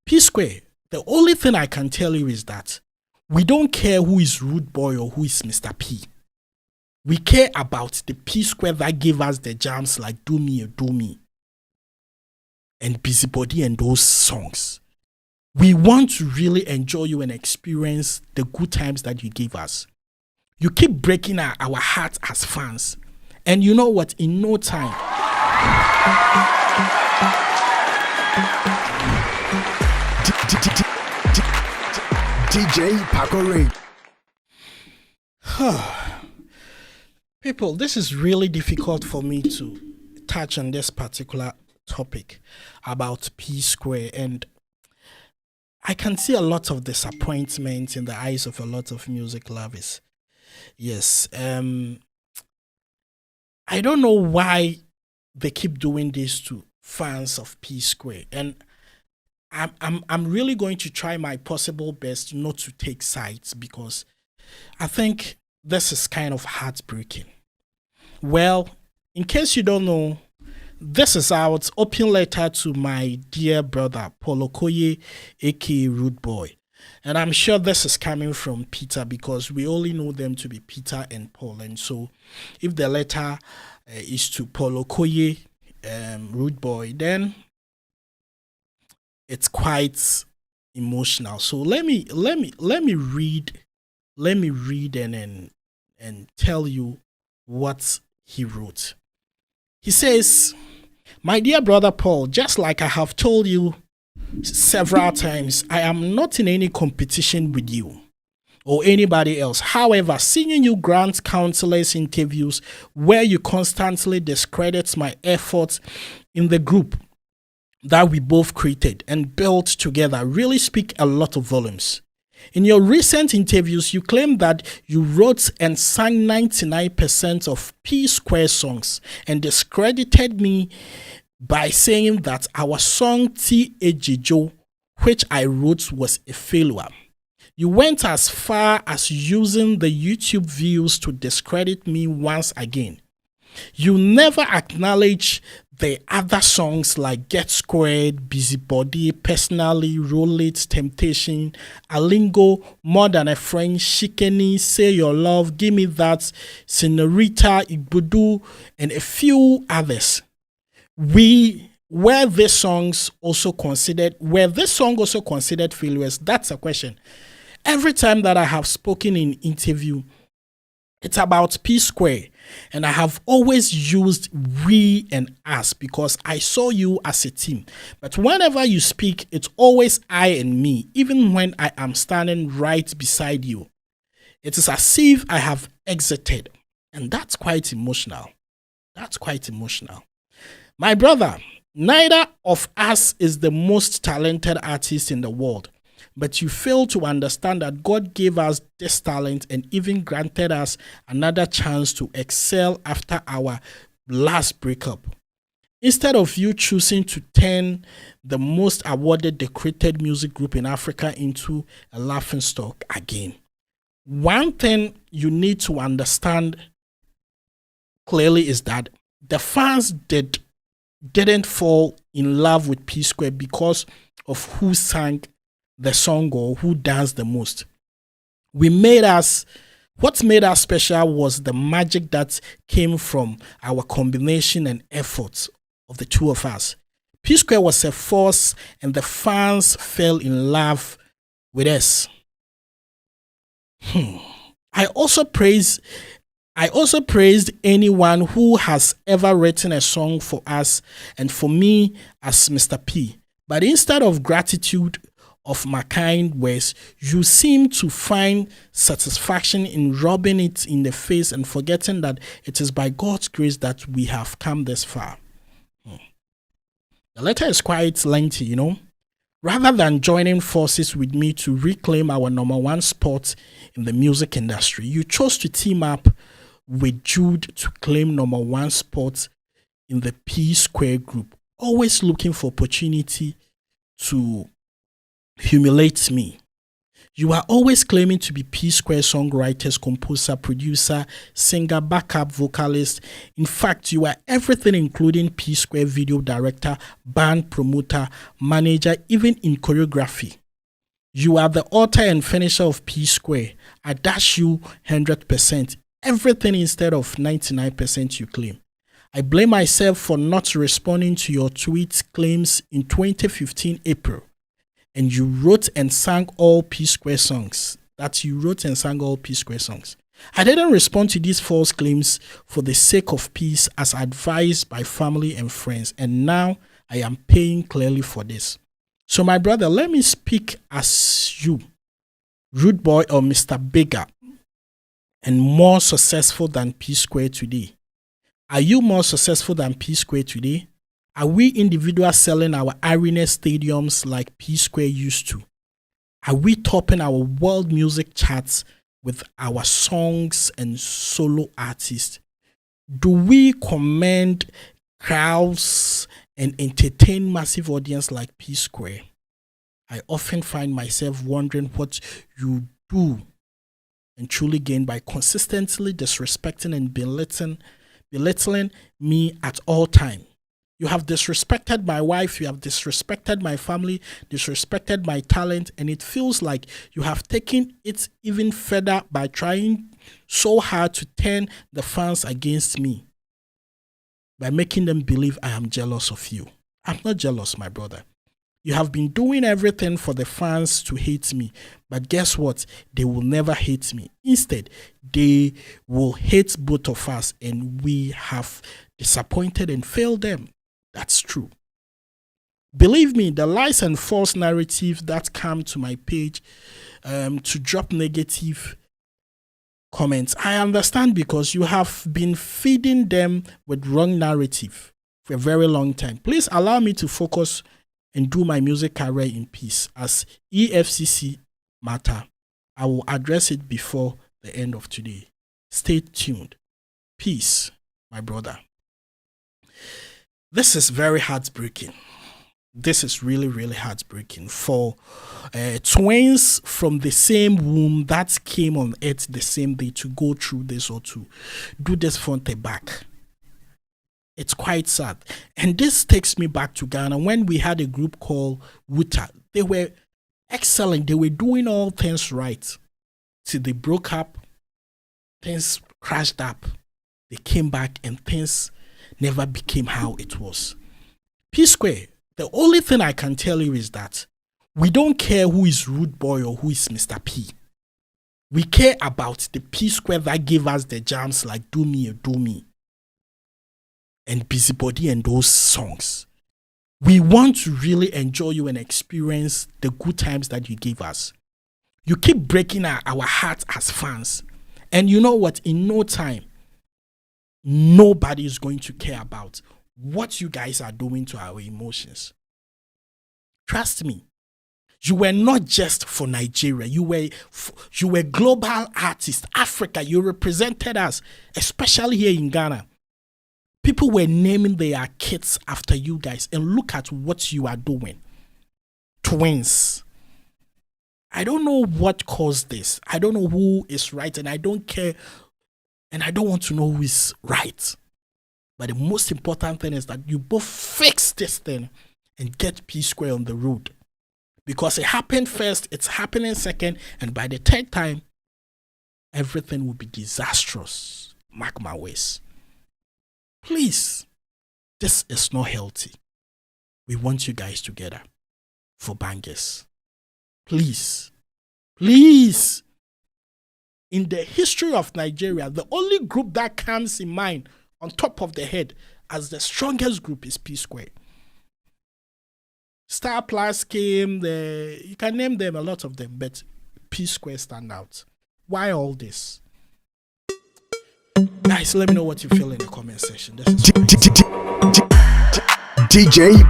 P Square, the only thing I can tell you is that we don't care who is Rude Boy or who is Mr. P. We care about the P Square that gave us the jams like Do Me or Do Me and Busybody and those songs. We want to really enjoy you and experience the good times that you gave us. You keep breaking our hearts as fans. And you know what? In no time. DJ Paco Ray. People, this is really difficult for me to touch on this particular topic about P Square, and I can see a lot of disappointment in the eyes of a lot of music lovers. Yes, I don't know why they keep doing this to fans of P Square, and I'm really going to try my possible best not to take sides, because I think this is kind of heartbreaking. Well, in case you don't know, this is our open letter to my dear brother, Paul Okoye, aka Rude Boy. And I'm sure this is coming from Peter, because we only know them to be Peter and Paul. And so if the letter is to Paul Okoye, Rude Boy, then it's quite emotional. So let me read and tell you what he wrote. He says, "My dear brother Paul, just like I have told you several times, I am not in any competition with you or anybody else. However, seeing you grant countless interviews where you constantly discredit my efforts in the group that we both created and built together really speak a lot of volumes. In your recent interviews, you claim that you wrote and sang 99% of P Square songs and discredited me by saying that our song T. Ejijo, which I wrote, was a failure. You went as far as using the YouTube views to discredit me once again. You never acknowledge the other songs like Get Squared, Busybody, Personally, Roll It, Temptation, Alingo, More Than a Friend, Shikeni, Say Your Love, Give Me That, Senorita, Igbudu, and a few others. Were this song also considered failures? That's a question. Every time that I have spoken in interview, it's about P Square, and I have always used we and us because I saw you as a team. But whenever you speak, it's always I and me, even when I am standing right beside you. It is as if I have exited, and that's quite emotional. My brother, neither of us is the most talented artist in the world. But you fail to understand that God gave us this talent and even granted us another chance to excel after our last breakup. Instead of you choosing to turn the most awarded decorated music group in Africa into a laughingstock again. One thing you need to understand clearly is that the fans didn't fall in love with P Square because of who sang the song or who danced the most. What made us special was the magic that came from our combination and efforts of the two of us. P Square was a force, and the fans fell in love with us. I also praised anyone who has ever written a song for us and for me as Mr. P. But instead of gratitude of my kind words, you seem to find satisfaction in rubbing it in the face and forgetting that it is by God's grace that we have come this far. The letter is quite lengthy, you know. Rather than joining forces with me to reclaim our number one spot in the music industry, you chose to team up with Jude to claim number one spot in the P Square group, always looking for opportunity to humiliate me. You are always claiming to be P Square songwriter, composer, producer, singer, backup vocalist. In fact, you are everything including P Square video director, band promoter, manager, even in choreography. You are the author and finisher of P Square. I dash you 100%. Everything instead of 99% you claim. I blame myself for not responding to your tweet claims in 2015 April. And you wrote and sang all P Square songs. I didn't respond to these false claims for the sake of peace as advised by family and friends. And now I am paying clearly for this. So my brother, let me speak as you, Rude Boy or Mr. Bigger, and more successful than P Square today. Are you more successful than P Square today? Are we individuals selling our arena stadiums like P Square used to? Are we topping our world music charts with our songs and solo artists? Do we command crowds and entertain massive audience like P Square? I often find myself wondering what you do and truly gain by consistently disrespecting and belittling me at all times. You have disrespected my wife, you have disrespected my family, disrespected my talent, and it feels like you have taken it even further by trying so hard to turn the fans against me, by making them believe I am jealous of you. I'm not jealous, my brother. You have been doing everything for the fans to hate me, but guess what? They will never hate me. Instead, they will hate both of us, and we have disappointed and failed them. That's true. Believe me, the lies and false narrative that come to my page to drop negative comments, I understand, because you have been feeding them with wrong narrative for a very long time. Please allow me to focus and do my music career in peace. As EFCC matter, I will address it before the end of today. Stay tuned. Peace, my brother. This is very heartbreaking. This is really, really heartbreaking for twins from the same womb that came on earth the same day to go through this or to do this front and back. It's quite sad. And this takes me back to Ghana when we had a group called Wuta. They were excellent. They were doing all things right. Till they broke up, things crashed up. They came back and things never became how it was. P Square, the only thing I can tell you is that we don't care who is Rude Boy or who is Mr. P. We care about the P Square that gave us the jams like Do Me or Do Me and Busybody and those songs. We want to really enjoy you and experience the good times that you gave us. You keep breaking our hearts as fans. And you know what? In no time, nobody is going to care about what you guys are doing to our emotions. Trust me. You were not just for Nigeria. You were global artists, Africa. You represented us, especially here in Ghana. People were naming their kids after you guys. And look at what you are doing. Twins. I don't know what caused this. I don't know who is right, and I don't care. And I don't want to know who is right. But the most important thing is that you both fix this thing and get P Square on the road. Because it happened first, it's happening second, and by the third time, everything will be disastrous. Mark my words. Please, this is not healthy. We want you guys together for bangers. Please, please. In the history of Nigeria, the only group that comes in mind on top of the head as the strongest group is P Square. Star Plus came, you can name them, a lot of them, but P Square stand out. Why all this? Guys, let me know what you feel in the comment section. This is DJ